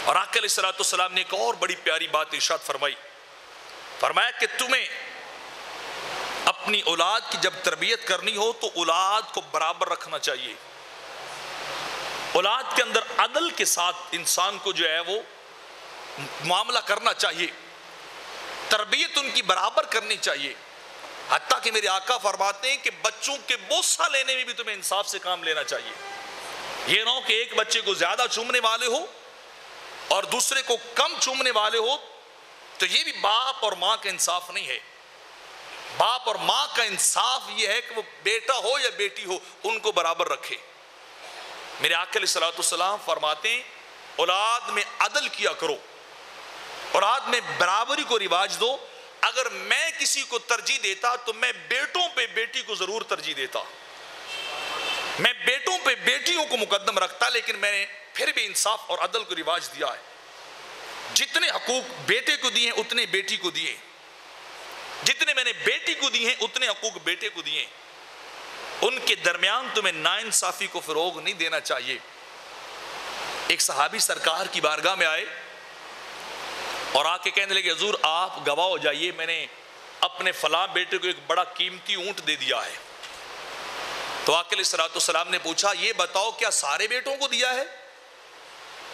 اور آقا علیہ السلام نے ایک اور بڑی پیاری بات ارشاد فرمائی، فرمایا کہ تمہیں اپنی اولاد کی جب تربیت کرنی ہو تو اولاد کو برابر رکھنا چاہیے، اولاد کے اندر عدل کے ساتھ انسان کو جو ہے وہ معاملہ کرنا چاہیے، تربیت ان کی برابر کرنی چاہیے۔ حتیٰ کہ میرے آقا فرماتے ہیں کہ بچوں کے بوسہ لینے میں بھی تمہیں انصاف سے کام لینا چاہیے، یہ نہ ہو کہ ایک بچے کو زیادہ چومنے والے ہو اور دوسرے کو کم چومنے والے ہو، تو یہ بھی باپ اور ماں کا انصاف نہیں ہے۔ باپ اور ماں کا انصاف یہ ہے کہ وہ بیٹا ہو یا بیٹی ہو ان کو برابر رکھے۔ میرے آقا علیہ السلام فرماتے ہیں اولاد میں عدل کیا کرو، اولاد میں برابری کو رواج دو۔ اگر میں کسی کو ترجیح دیتا تو میں بیٹوں پہ بیٹی کو ضرور ترجیح دیتا، میں بیٹوں پہ بیٹیوں کو مقدم رکھتا، لیکن میں نے پھر بھی انصاف اور عدل کو رواج دیا ہے۔ جتنے حقوق بیٹے کو دیے ہیں اتنے بیٹی کو دیے، جتنے میں نے بیٹی کو دیے ہیں اتنے حقوق بیٹے کو دیے، ان کے درمیان تمہیں ناانصافی کو فروغ نہیں دینا چاہیے۔ ایک صحابی سرکار کی بارگاہ میں آئے اور آ کے کہنے لگے حضور آپ گواہ ہو جائیے، میں نے اپنے فلاں بیٹے کو ایک بڑا قیمتی اونٹ دے دیا ہے۔ تو آقا علیہ السلام نے پوچھا یہ بتاؤ کیا سارے بیٹوں کو دیا ہے؟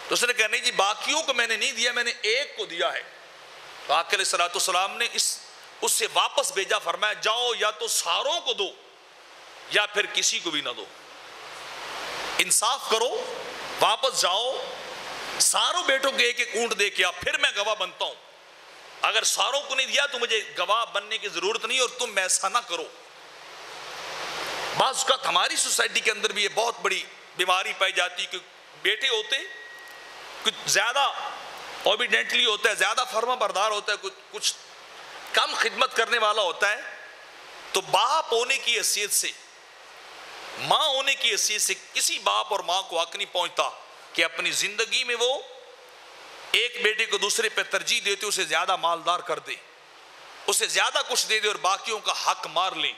تو اس نے کہا نہیں جی باقیوں کو میں نے نہیں دیا، میں نے ایک کو دیا ہے۔ تو آقا علیہ السلام نے اس سے واپس بھیجا، فرمایا جاؤ یا تو ساروں کو دو یا پھر کسی کو بھی نہ دو، انصاف کرو، واپس جاؤ، ساروں بیٹوں کے ایک ایک اونٹ دے کے پھر میں گواہ بنتا ہوں۔ اگر ساروں کو نہیں دیا تو مجھے گواہ بننے کی ضرورت نہیں، اور تم ایسا نہ کرو۔ بعض اوقات ہماری سوسائٹی کے اندر بھی یہ بہت بڑی بیماری پائی جاتی کہ بیٹے ہوتے کچھ زیادہ اوبیڈینٹلی ہوتا ہے، زیادہ فرما بردار ہوتا ہے، کچھ کم خدمت کرنے والا ہوتا ہے، تو باپ ہونے کی حیثیت سے، ماں ہونے کی حیثیت سے کسی باپ اور ماں کو حق نہیں پہنچتا کہ اپنی زندگی میں وہ ایک بیٹے کو دوسرے پہ ترجیح دیتے اسے زیادہ مالدار کر دے، اسے زیادہ کچھ دے دے اور باقیوں کا حق مار لیں۔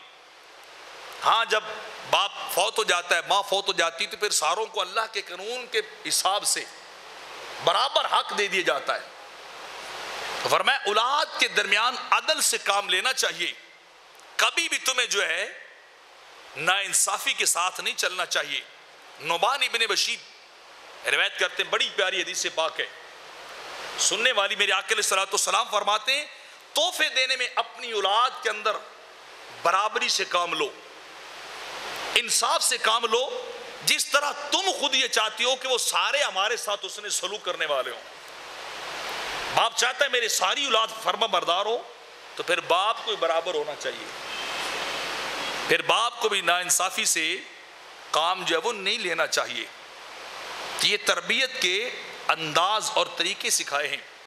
ہاں جب باپ فوت ہو جاتا ہے، ماں فوت ہو جاتی، تو پھر ساروں کو اللہ کے قانون کے حساب سے برابر حق دے دیا جاتا ہے۔ تو فرمایا اولاد کے درمیان عدل سے کام لینا چاہیے، کبھی بھی تمہیں جو ہے ناانصافی کے ساتھ نہیں چلنا چاہیے۔ نعمان ابن بشیر روایت کرتے ہیں، بڑی پیاری حدیث پاک ہے، سننے والی میرے آقا علیہ السلام فرماتے ہیں تحفے دینے میں اپنی اولاد کے اندر برابری سے کام لو، انصاف سے کام لو، جس طرح تم خود یہ چاہتی ہو کہ وہ سارے ہمارے ساتھ اس نے سلوک کرنے والے ہوں۔ باپ چاہتا ہے میری ساری اولاد فرما بردار ہو، تو پھر باپ کو برابر ہونا چاہیے، پھر باپ کو بھی ناانصافی سے کام جو ہے وہ نہیں لینا چاہیے۔ یہ تربیت کے انداز اور طریقے سکھائے ہیں۔